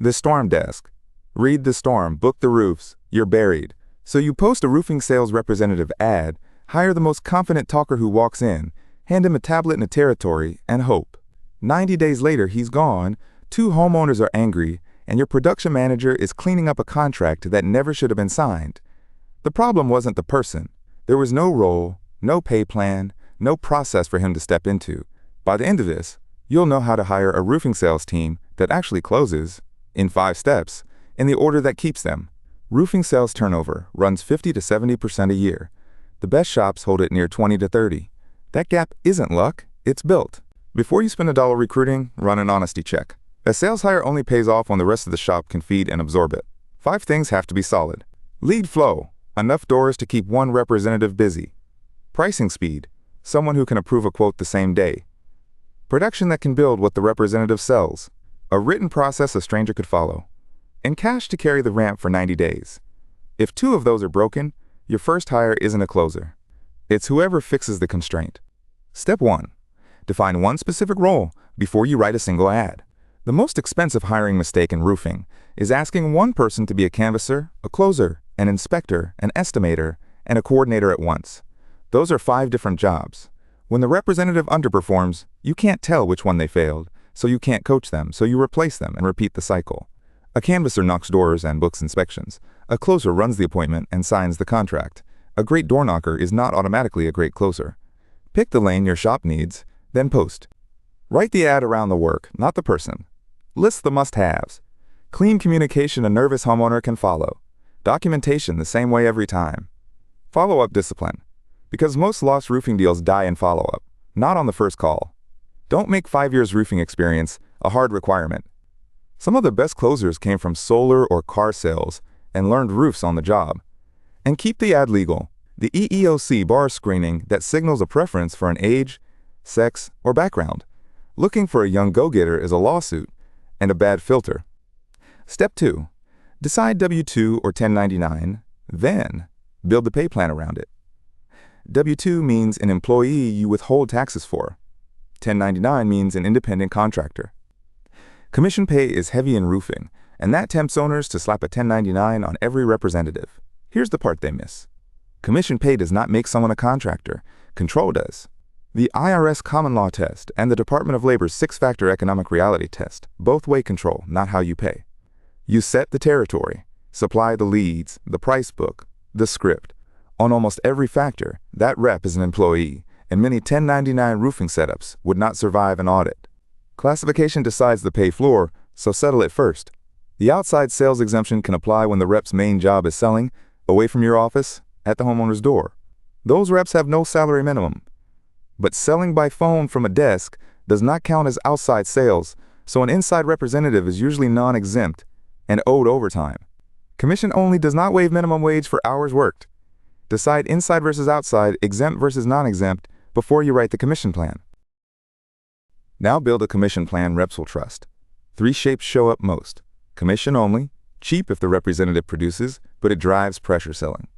The storm desk. Read the storm, book the roofs, you're buried. So you post a roofing sales representative ad, hire the most confident talker who walks in, hand him a tablet and a territory, and hope. 90 days later, he's gone, 2 homeowners are angry, and your production manager is cleaning up a contract that never should have been signed. The problem wasn't the person. There was no role, no pay plan, no process for him to step into. By the end of this, you'll know how to hire a roofing sales team that actually closes, in 5 steps, in the order that keeps them. Roofing sales turnover runs 50 to 70% a year. The best shops hold it near 20 to 30. That gap isn't luck, it's built. Before you spend $1 recruiting, run an honesty check. A sales hire only pays off when the rest of the shop can feed and absorb it. 5 things have to be solid. Lead flow, enough doors to keep one representative busy. Pricing speed, someone who can approve a quote the same day. Production that can build what the representative sells. A written process a stranger could follow. And cash to carry the ramp for 90 days. If 2 of those are broken, your first hire isn't a closer. It's whoever fixes the constraint. Step 1. Define one specific role before you write a single ad. The most expensive hiring mistake in roofing is asking one person to be a canvasser, a closer, an inspector, an estimator, and a coordinator at once. Those are 5 different jobs. When the representative underperforms, you can't tell which one they failed, so you can't coach them, so you replace them and repeat the cycle. A canvasser knocks doors and books inspections. A closer runs the appointment and signs the contract. A great door knocker is not automatically a great closer. Pick the lane your shop needs, then post. Write the ad around the work, not the person. List the must-haves. Clean communication a nervous homeowner can follow. Documentation the same way every time. Follow-up discipline. Because most lost roofing deals die in follow-up, not on the first call. Don't make 5 years roofing experience a hard requirement. Some of the best closers came from solar or car sales and learned roofs on the job. And keep the ad legal. The EEOC bar screening that signals a preference for an age, sex, or background. Looking for a young go-getter is a lawsuit and a bad filter. Step 2. Decide W-2 or 1099, then build the pay plan around it. W-2 means an employee you withhold taxes for. 1099 means an independent contractor. Commission pay is heavy in roofing, and that tempts owners to slap a 1099 on every representative. Here's the part they miss. Commission pay does not make someone a contractor. Control does. The IRS common law test and the Department of Labor's 6-factor economic reality test both weigh control, not how you pay. You set the territory, supply the leads, the price book, the script. On almost every factor, that rep is an employee, and many 1099 roofing setups would not survive an audit. Classification decides the pay floor, so settle it first. The outside sales exemption can apply when the rep's main job is selling, away from your office, at the homeowner's door. Those reps have no salary minimum. But selling by phone from a desk does not count as outside sales, so an inside representative is usually non-exempt and owed overtime. Commission only does not waive minimum wage for hours worked. Decide inside versus outside, exempt versus non-exempt, before you write the commission plan. Now build a commission plan reps will trust. 3 shapes show up most. Commission only, cheap if the representative produces, but it drives pressure selling.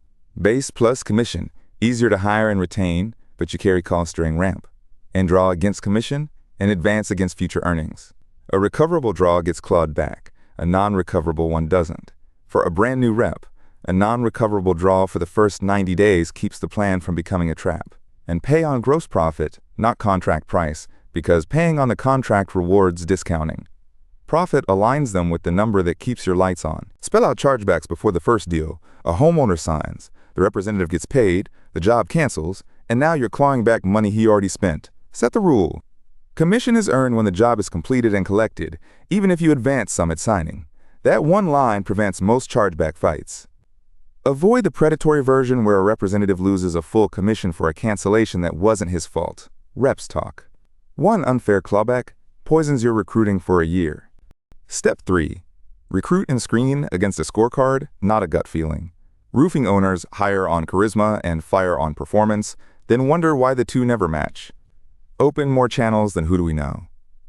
Base plus commission, easier to hire and retain, but you carry costs during ramp. And draw against commission, and advance against future earnings. A recoverable draw gets clawed back, a non-recoverable one doesn't. For a brand new rep, a non-recoverable draw for the first 90 days keeps the plan from becoming a trap. And pay on gross profit, not contract price, because paying on the contract rewards discounting. Profit aligns them with the number that keeps your lights on. Spell out chargebacks before the first deal. A homeowner signs, the representative gets paid, the job cancels, and now you're clawing back money he already spent. Set the rule. Commission is earned when the job is completed and collected, even if you advance some at signing. That one line prevents most chargeback fights. Avoid the predatory version where a representative loses a full commission for a cancellation that wasn't his fault. Reps talk. One unfair clawback poisons your recruiting for a year. Step 3. Recruit and screen against a scorecard, not a gut feeling. Roofing owners hire on charisma and fire on performance, then wonder why the two never match. Open more channels than who do we know.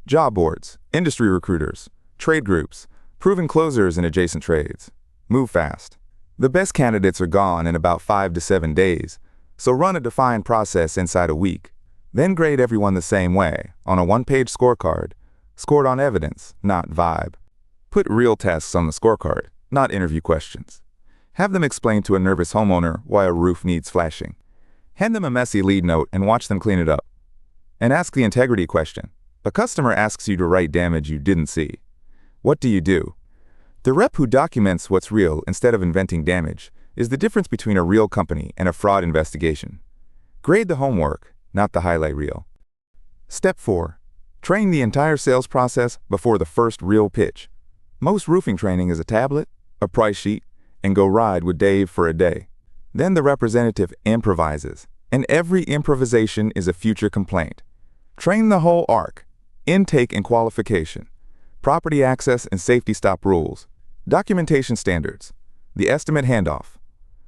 Job boards, industry recruiters, trade groups, proven closers in adjacent trades. Move fast. The best candidates are gone in about 5 to 7 days, so run a defined process inside a week. Then grade everyone the same way, on a 1-page scorecard, scored on evidence, not vibe. Put real tasks on the scorecard, not interview questions. Have them explain to a nervous homeowner why a roof needs flashing. Hand them a messy lead note and watch them clean it up. And ask the integrity question. A customer asks you to write damage you didn't see. What do you do? The rep who documents what's real instead of inventing damage is the difference between a real company and a fraud investigation. Grade the homework, not the highlight reel. Step 4. Train the entire sales process before the first real pitch. Most roofing training is a tablet, a price sheet, and go ride with Dave for a day. Then the representative improvises, and every improvisation is a future complaint. Train the whole arc: intake and qualification, property access and safety stop rules, documentation standards, the estimate handoff.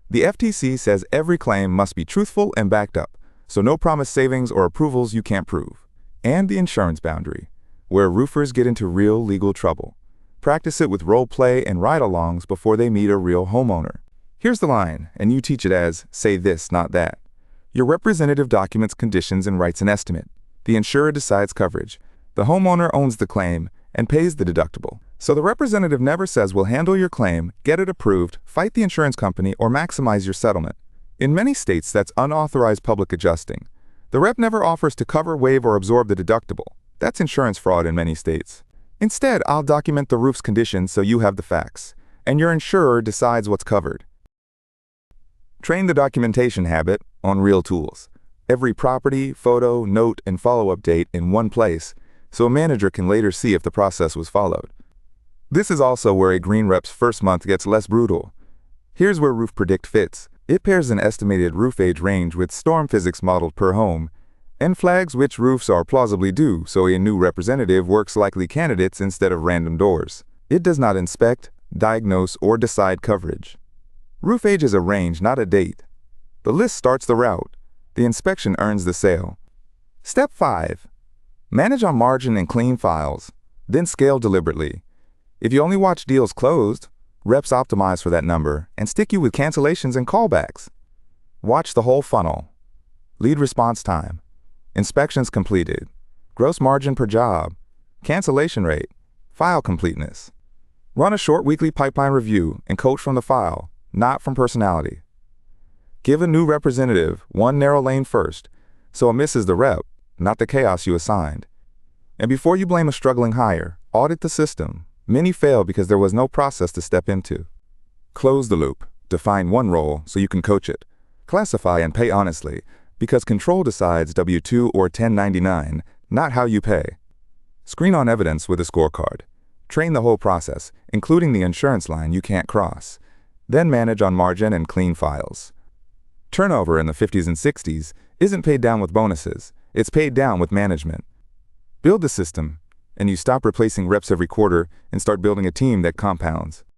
The FTC says every claim must be truthful and backed up, so no promised savings or approvals you can't prove. And the insurance boundary, where roofers get into real legal trouble. Practice it with role play and ride-alongs before they meet a real homeowner. Here's the line, and you teach it as, say this, not that. Your representative documents conditions and writes an estimate. The insurer decides coverage. The homeowner owns the claim and pays the deductible. So the representative never says we'll handle your claim, get it approved, fight the insurance company, or maximize your settlement. In many states, that's unauthorized public adjusting. The rep never offers to cover, waive, or absorb the deductible. That's insurance fraud in many states. Instead, I'll document the roof's condition so you have the facts, and your insurer decides what's covered. Train the documentation habit on real tools. Every property, photo, note, and follow-up date in one place, so a manager can later see if the process was followed. This is also where a green rep's first month gets less brutal. Here's where Roof Predict fits. It pairs an estimated roof age range with storm physics modeled per home, and flags which roofs are plausibly due, so a new representative works likely candidates instead of random doors. It does not inspect, diagnose, or decide coverage. Roof age is a range, not a date. The list starts the route. The inspection earns the sale. Step 5. Manage on margin and clean files, then scale deliberately. If you only watch deals closed, reps optimize for that number and stick you with cancellations and callbacks. Watch the whole funnel. Lead response time, inspections completed, gross margin per job, cancellation rate, file completeness. Run a short weekly pipeline review and coach from the file, not from personality. Give a new representative one narrow lane first, so it misses the rep, not the chaos you assigned. And before you blame a struggling hire, audit the system. Many fail because there was no process to step into. Close the loop. Define one role so you can coach it. Classify and pay honestly, because control decides W-2 or 1099, not how you pay. Screen on evidence with a scorecard. Train the whole process, including the insurance line you can't cross. Then manage on margin and clean files. Turnover in the 50s and 60s isn't paid down with bonuses. It's paid down with management. Build the system, and you stop replacing reps every quarter and start building a team that compounds.